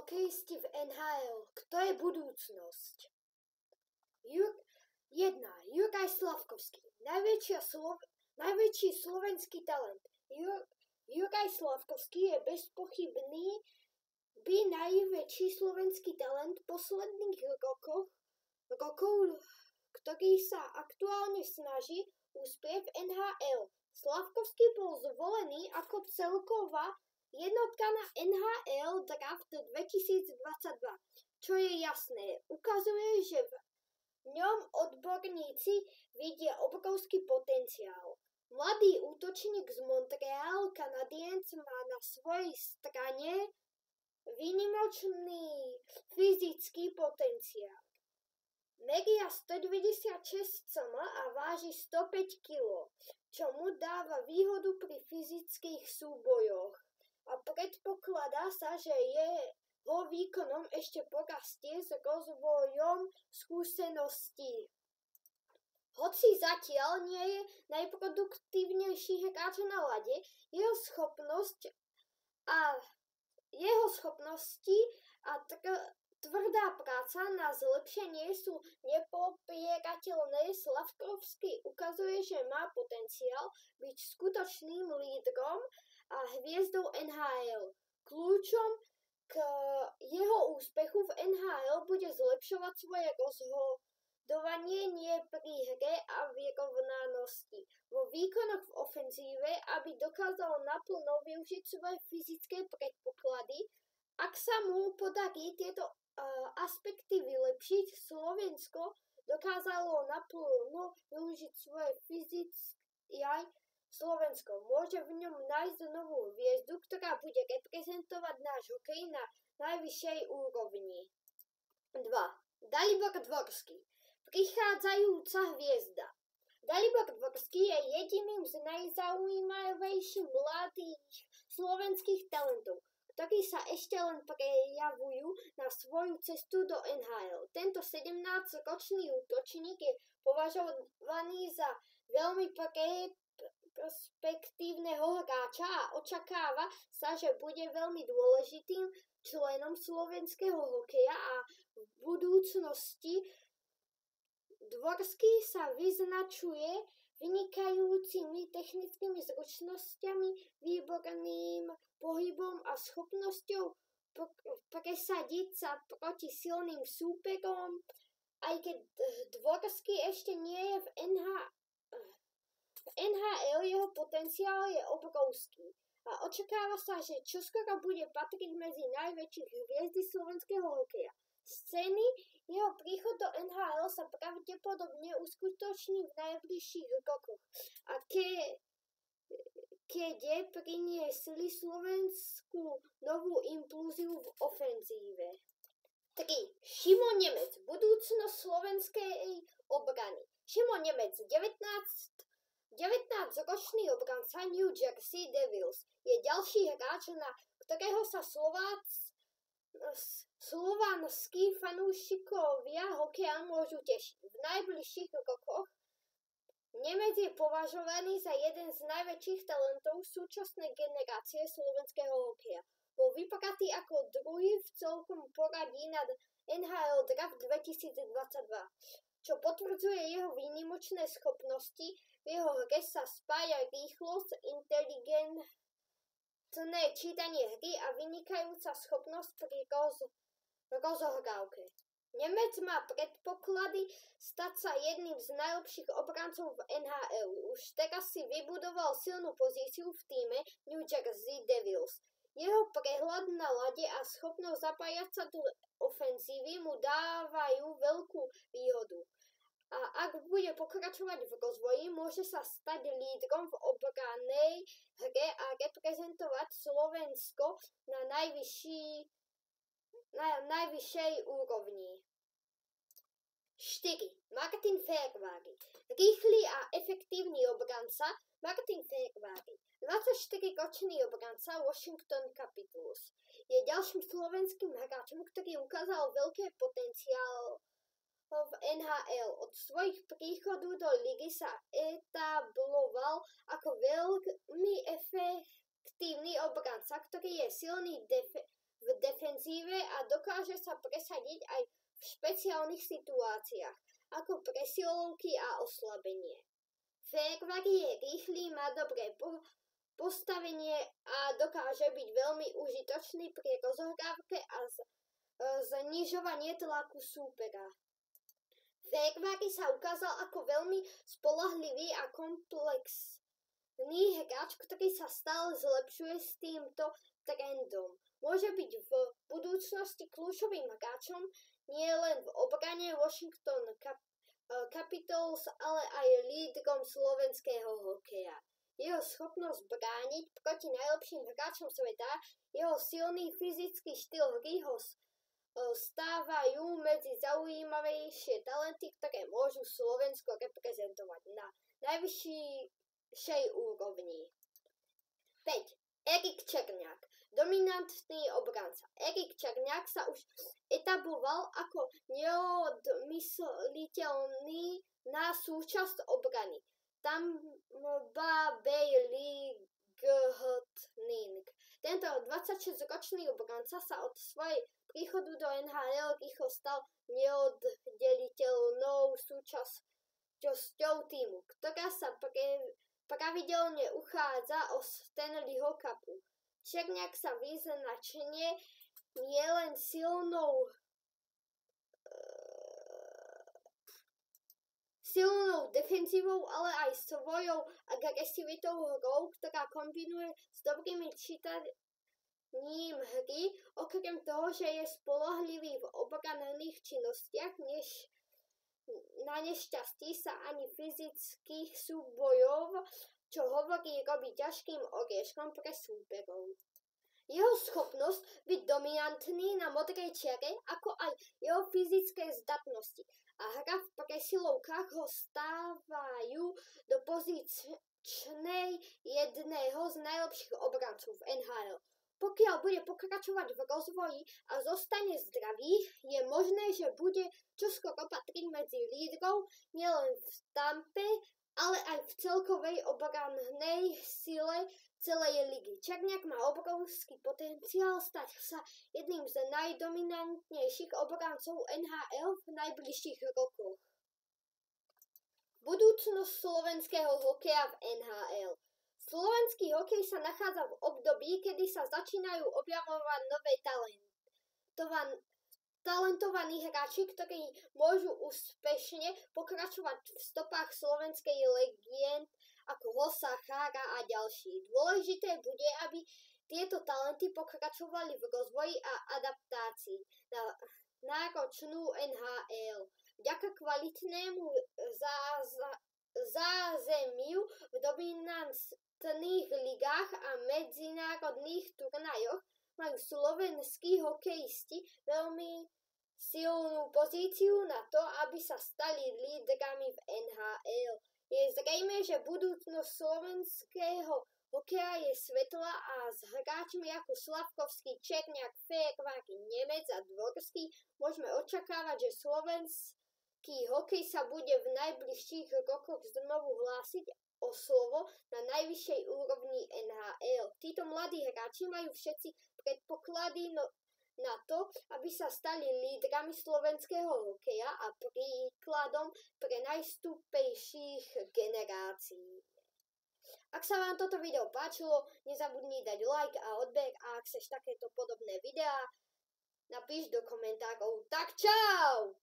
hokejisti v NHL. Kto je budúcnosť? 1. Juraj Slavkovský. Najväčší slovenský talent. Juraj Slavkovský je bezpochybný najväčší slovenský talent posledných rokov, ktorý sa aktuálne snaží úspieť v NHL. Slavkovský bol zvolený ako celková jednotka na NHL Draft 2022, čo je jasné. Ukazuje, že v ňom odborníci vidia obrovský potenciál. Mladý útočník z Montreal Canadiens má na svojej strane výnimočný fyzický potenciál. Meria 196 cm a váži 105 kg, čo mu dáva výhodu pri fyzických súbojoch a predpokladá sa, že jeho výkonom ešte porastie s rozvojom skúseností. Hoci zatiaľ nie je najproduktívnejší hráč na ľade, jeho schopnosti a tvrdá práca na zlepšenie sú nepopierateľné. Slavkovský ukazuje, že má potenciál byť skutočným lídrom a hviezdou NHL. Kľúčom k jeho úspechu v NHL bude zlepšovať svoje rozhodovanie nie pri hre a vyrovnanosti vo výkonoch v ofenzíve, aby dokázal naplno využiť svoje fyzické predpoklady. Ak sa mu podarí tieto aspekty vylepšiť, Slovensko dokázalo naplno využiť svoje fyzické aj Slovensko môže v ňom nájsť novú hviezdu, ktorá bude reprezentovať náš hokej na najvyššej úrovni. 2. Dalibor Dvorský. Prichádzajúca hviezda. Dalibor Dvorský je jediným z najzaujímavejších mladých slovenských talentov, ktorí sa ešte len prejavujú na svoju cestu do NHL. Tento 17-ročný útočník je považovaný za veľmi perspektívneho hráča a očakáva sa, že bude veľmi dôležitým členom slovenského hokeja a v budúcnosti. Dvorský sa vyznačuje vynikajúcimi technickými zručnosťami, výborným pohybom a schopnosťou presadiť sa proti silným súperom. Aj keď Dvorský ešte nie je v NHL, jeho potenciál je obrovský a očakáva sa, že čoskoro bude patriť medzi najväčších hviezdy slovenského hokeja. Scény jeho príchod do NHL sa pravdepodobne uskutoční v najbližších rokoch a keď priniesli Slovensku novú impulziu v ofenzíve. 3. Šimon Nemec. Budúcnosť slovenskej obrany. Šimon Nemec, 19-ročný obranca New Jersey Devils, je ďalší hráč, na ktorého sa slovanskí fanúšikovia hokeja môžu tešiť. V najbližších rokoch Nemec je považovaný za jeden z najväčších talentov súčasnej generácie slovenského hokeja. Bol vypratý ako druhý v celkom poradí na NHL Draft 2022, čo potvrdzuje jeho výnimočné schopnosti. V jeho hre sa spája rýchlosť, inteligentné čítanie hry a vynikajúca schopnosť pri rozohrávke. Nemec má predpoklady stať sa jedným z najlepších obrancov v NHL. Už teraz si vybudoval silnú pozíciu v tíme New Jersey Devils. Jeho prehľad na ľade a schopnosť zapájať sa do ofenzívy mu dávajú veľkú výhodu. A ak bude pokračovať v rozvoji, môže sa stať lídrom v obrannej hre a reprezentovať Slovensko na najvyššej úrovni. 4. Martin Feherváry. Rýchly a efektívny obranca Martin Feherváry, 24-ročný obranca Washington Capitals, je ďalším slovenským hráčom, ktorý ukázal veľké potenciál v NHL. Od svojich príchodu do ligy sa etabloval ako veľmi efektívny obranca, ktorý je silný v defenzíve ofenzíve a dokáže sa presadiť aj v špeciálnych situáciách, ako presilovky a oslabenie. Fékvary je rýchly, má dobré postavenie a dokáže byť veľmi užitočný pri rozohrávke a znižovanie tlaku súpera. Fékvary sa ukázal ako veľmi spoľahlivý a komplexný hráč, ktorý sa stále zlepšuje s týmto trendom. Môže byť v budúcnosti kľúčovým hráčom nielen v obrane Washington Capitals, ale aj lídrom slovenského hokeja. Jeho schopnosť brániť proti najlepším hráčom sveta, jeho silný fyzický štýl hry ho stávajú medzi zaujímavejšie talenty, ktoré môžu Slovensko reprezentovať na najvyššej úrovni. 5. Erik Černiak, dominantný obranca. Erik Černiak sa už etabloval ako neodmysliteľný na súčasť obrany Tampa Bay Lightning. Tento 26-ročný obranca sa od svojej príchodu do NHL rýchlo stal neoddeliteľnou súčasťou týmu, ktorá sa pravidelne uchádza o Stanleyho Cupu. Černiak sa vyznačenie nielen silnou defenzívou, ale aj svojou agresivitou hrou, ktorá kombinuje s dobrými čítaním hry, okrem toho, že je spoľahlivý v obranných činnostiach, na nešťastí sa ani fyzických súbojov, čo robí ťažkým orieškom pre súperov. Jeho schopnosť byť dominantný na modrej čiare, ako aj jeho fyzické zdatnosti a hra v presilovkách ho stávajú do pozíčnej jedného z najlepších obrancov v NHL. Pokiaľ bude pokračovať v rozvoji a zostane zdravý, je možné, že bude čoskoro patriť medzi lídrov nielen v Tampe, ale aj v celkovej obrannej sile celej ligy. Černiak má obrovský potenciál stať sa jedným z najdominantnejších obrancov NHL v najbližších rokoch. Budúcnosť slovenského hokeja v NHL. Slovenský hokej sa nachádza v období, kedy sa začínajú objavovať nové talentovaní hráči, ktorí môžu úspešne pokračovať v stopách slovenskej legend ako Hossa, Chára a ďalší. Dôležité bude, aby tieto talenty pokračovali v rozvoji a adaptácii na náročnú NHL. Vďaka kvalitnému zázemiu v dominantných ligách a medzinárodných turnajoch majú slovenskí hokejisti veľmi silnú pozíciu na to, aby sa stali lídrami v NHL. Je zrejme, že budúcnosť slovenského hokeja je svetlá a s hráčmi ako Slavkovský, Černiak, Fékvary, Nemec a Dvorský môžeme očakávať, že slovenský hokej sa bude v najbližších rokoch znovu hlásiť o slovo na najvyššej úrovni NHL. Títo mladí hráči majú všetci predpoklady na to, aby sa stali lídrami slovenského hokeja a príkladom pre najstúpejších generácií. Ak sa vám toto video páčilo, nezabudni dať like a odber a ak chceš takéto podobné videá, napíš do komentárov. Tak čau!